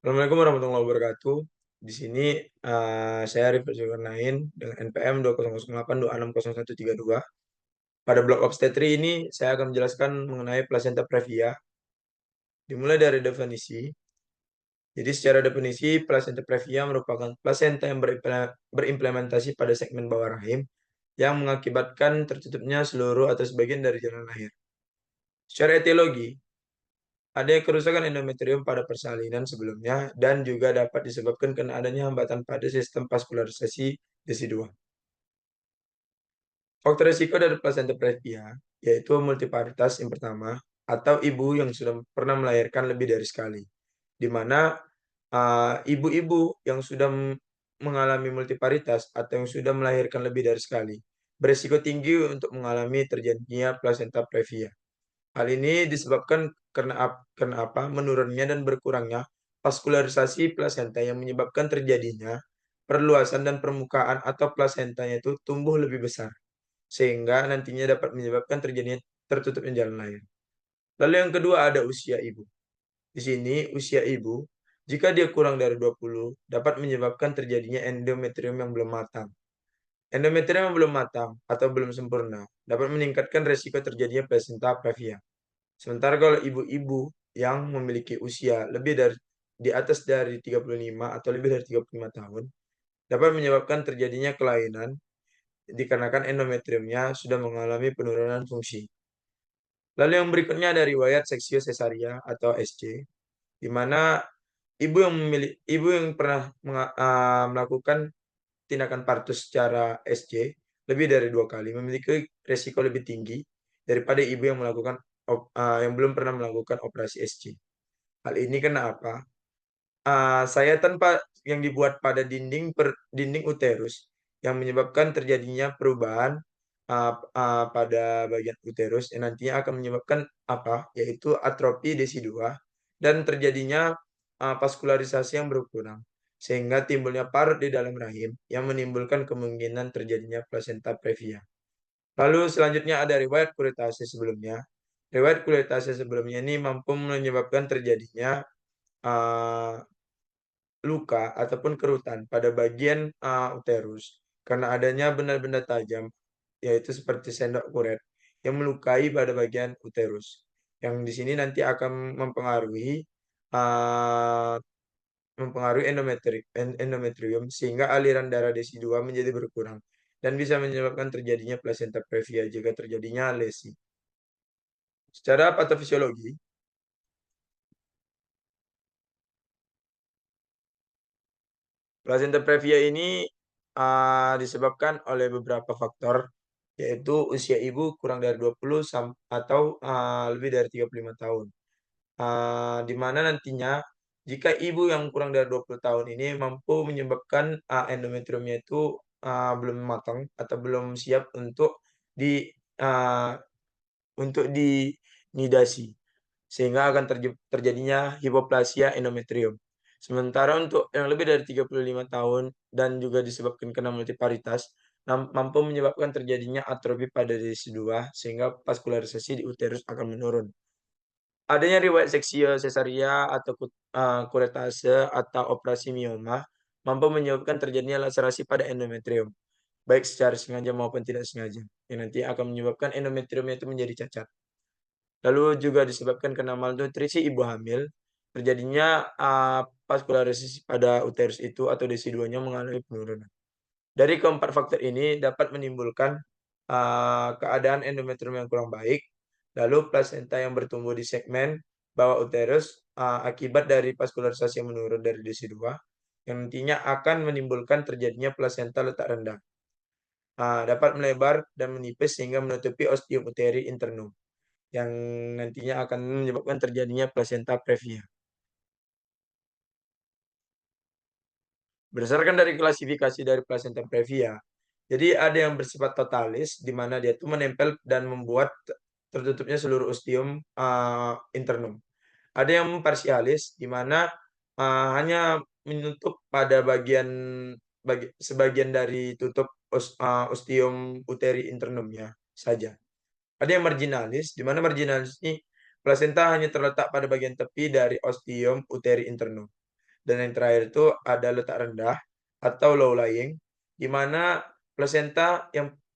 Assalamualaikum warahmatullahi wabarakatuh. Di sini saya Rifat Zulkarnain dengan NPM 2008260132. Pada blok obstetri ini saya akan menjelaskan mengenai plasenta previa. Dimulai dari definisi. Jadi secara definisi plasenta previa merupakan plasenta yang berimplementasi pada segmen bawah rahim yang mengakibatkan tertutupnya seluruh atau sebagian dari jalan lahir. Secara etiologi, ada kerusakan endometrium pada persalinan sebelumnya dan juga dapat disebabkan karena adanya hambatan pada sistem vaskularisasi desidua. Faktor risiko dari plasenta previa yaitu multiparitas yang pertama atau ibu yang sudah pernah melahirkan lebih dari sekali, di mana ibu-ibu yang sudah mengalami multiparitas atau yang sudah melahirkan lebih dari sekali berisiko tinggi untuk mengalami terjadinya plasenta previa. Hal ini disebabkan karena apa? Menurunnya dan berkurangnya vaskularisasi plasenta yang menyebabkan terjadinya perluasan dan permukaan atau plasentanya itu tumbuh lebih besar sehingga nantinya dapat menyebabkan terjadinya tertutupnya jalan lahir. Lalu yang kedua ada usia ibu. Di sini usia ibu jika dia kurang dari 20 dapat menyebabkan terjadinya endometrium yang belum matang. Endometrium yang belum matang atau belum sempurna dapat meningkatkan resiko terjadinya plasenta previa. Sementara kalau ibu-ibu yang memiliki usia lebih dari di atas dari 35 atau lebih dari 35 tahun dapat menyebabkan terjadinya kelainan dikarenakan endometriumnya sudah mengalami penurunan fungsi. Lalu yang berikutnya ada riwayat seksio sesaria atau SC, di mana ibu yang pernah melakukan tindakan partus secara SC lebih dari 2 kali memiliki resiko lebih tinggi daripada ibu yang yang belum pernah melakukan operasi SC. Hal ini kenapa? Sayatan yang dibuat pada dinding uterus yang menyebabkan terjadinya perubahan pada bagian uterus yang nantinya akan menyebabkan apa? Yaitu atrofi desidua dan terjadinya vaskularisasi yang berkurang sehingga timbulnya parut di dalam rahim yang menimbulkan kemungkinan terjadinya plasenta previa. Lalu selanjutnya ada riwayat kuretase sebelumnya. Riwayat kuretase sebelumnya ini mampu menyebabkan terjadinya uh, luka ataupun kerutan pada bagian uterus karena adanya benda-benda tajam yaitu seperti sendok kuret yang melukai pada bagian uterus. Yang di sini nanti akan uh, mempengaruhi endometrium sehingga aliran darah desidua menjadi berkurang dan bisa menyebabkan terjadinya plasenta previa jika terjadinya lesi. Secara patofisiologi, plasenta previa ini disebabkan oleh beberapa faktor, yaitu usia ibu kurang dari 20 atau lebih dari 35 tahun. Di mana nantinya jika ibu yang kurang dari 20 tahun ini mampu menyebabkan endometriumnya itu belum matang atau belum siap di uh, untuk dinidasi sehingga akan terjadinya hipoplasia endometrium. Sementara untuk yang lebih dari 35 tahun dan juga disebabkan karena multiparitas, mampu menyebabkan terjadinya atrofi pada desi-2 sehingga vaskularisasi di uterus akan menurun. Adanya riwayat seksio sesaria atau kuretase atau operasi mioma mampu menyebabkan terjadinya laserasi pada endometrium, baik secara sengaja maupun tidak sengaja, yang nanti akan menyebabkan endometrium itu menjadi cacat. Lalu juga disebabkan karena malnutrisi ibu hamil, terjadinya vaskularisasi pada uterus itu atau desi-2-nya mengalami penurunan. Dari keempat faktor ini dapat menimbulkan keadaan endometrium yang kurang baik, lalu plasenta yang bertumbuh di segmen bawah uterus akibat dari vaskularisasi yang menurun dari desi-2, yang nantinya akan menimbulkan terjadinya plasenta letak rendah. Dapat melebar dan menipis sehingga menutupi ostium uteri internum yang nantinya akan menyebabkan terjadinya plasenta previa. Berdasarkan dari klasifikasi dari plasenta previa, jadi ada yang bersifat totalis, di mana dia itu menempel dan membuat tertutupnya seluruh ostium internum. Ada yang parsialis, di mana hanya menutup pada sebagian dari tutup ostium uteri internumnya saja. Ada yang marginalis, di mana marginalis ini plasenta hanya terletak pada bagian tepi dari ostium uteri internum. Dan yang terakhir itu ada letak rendah atau low lying, di mana plasenta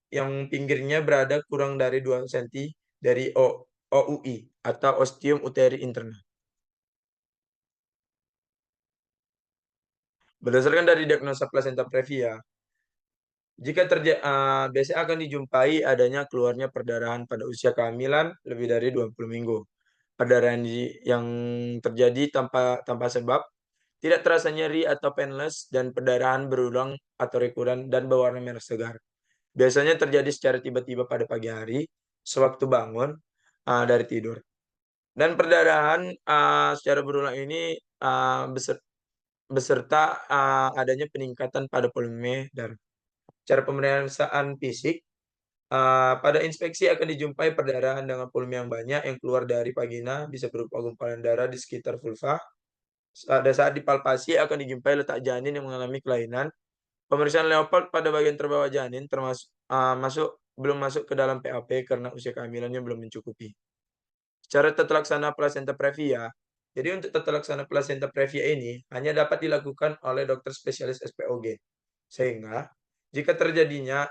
yang pinggirnya berada kurang dari 2 senti dari OUI atau Ostium Uteri Interna. Berdasarkan dari diagnosa plasenta previa, biasanya akan dijumpai adanya keluarnya perdarahan pada usia kehamilan lebih dari 20 minggu. Perdarahan yang terjadi tanpa tanpa sebab, tidak terasa nyeri atau painless, dan perdarahan berulang atau rekuran dan berwarna merah segar. Biasanya terjadi secara tiba-tiba pada pagi hari, sewaktu bangun dari tidur. Dan perdarahan secara berulang ini beserta adanya peningkatan pada volume darah. Cara pemeriksaan fisik, pada inspeksi akan dijumpai perdarahan dengan volume yang banyak yang keluar dari vagina, bisa berupa gumpalan darah di sekitar vulva. Pada saat dipalpasi akan dijumpai letak janin yang mengalami kelainan. Pemeriksaan Leopard pada bagian terbawah janin belum masuk ke dalam PAP karena usia kehamilannya belum mencukupi. Secara tata laksana plasenta previa, jadi untuk tata laksana plasenta previa ini hanya dapat dilakukan oleh dokter spesialis SPOG. Sehingga jika terjadinya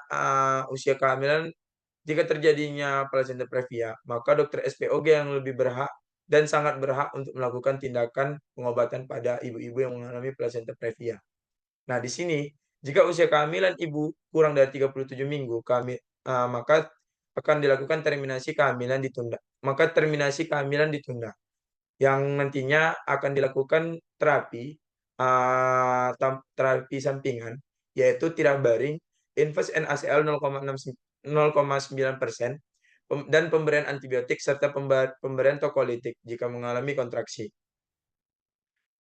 jika terjadinya plasenta previa, maka dokter SPOG yang lebih berhak dan sangat berhak untuk melakukan tindakan pengobatan pada ibu-ibu yang mengalami plasenta previa. Nah, di sini jika usia kehamilan ibu kurang dari 37 minggu, maka akan dilakukan terminasi kehamilan ditunda. Maka terminasi kehamilan ditunda, yang nantinya akan dilakukan terapi sampingan, yaitu tirabaring, infus NaCl 0,9%, dan pemberian antibiotik serta pemberian tokolitik jika mengalami kontraksi.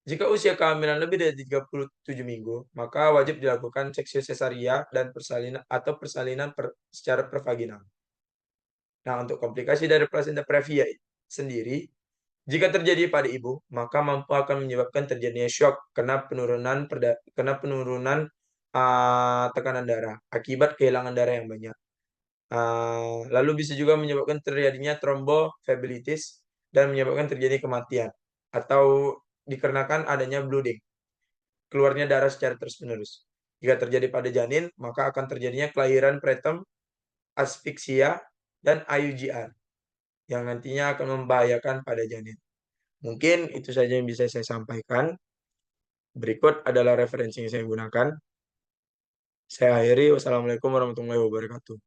Jika usia kehamilan lebih dari 37 minggu, maka wajib dilakukan seksi sesaria dan persalinan secara pervaginal. Nah, untuk komplikasi dari plasenta previa sendiri, jika terjadi pada ibu, maka akan menyebabkan terjadinya shock penurunan tekanan darah akibat kehilangan darah yang banyak. Lalu bisa juga menyebabkan terjadinya thrombophlebitis dan menyebabkan terjadi kematian atau dikarenakan adanya bleeding, keluarnya darah secara terus-menerus. Jika terjadi pada janin, maka akan terjadinya kelahiran preterm, asfiksia, dan IUGR yang nantinya akan membahayakan pada janin. Mungkin itu saja yang bisa saya sampaikan. Berikut adalah referensi yang saya gunakan. Saya akhiri. Wassalamualaikum warahmatullahi wabarakatuh.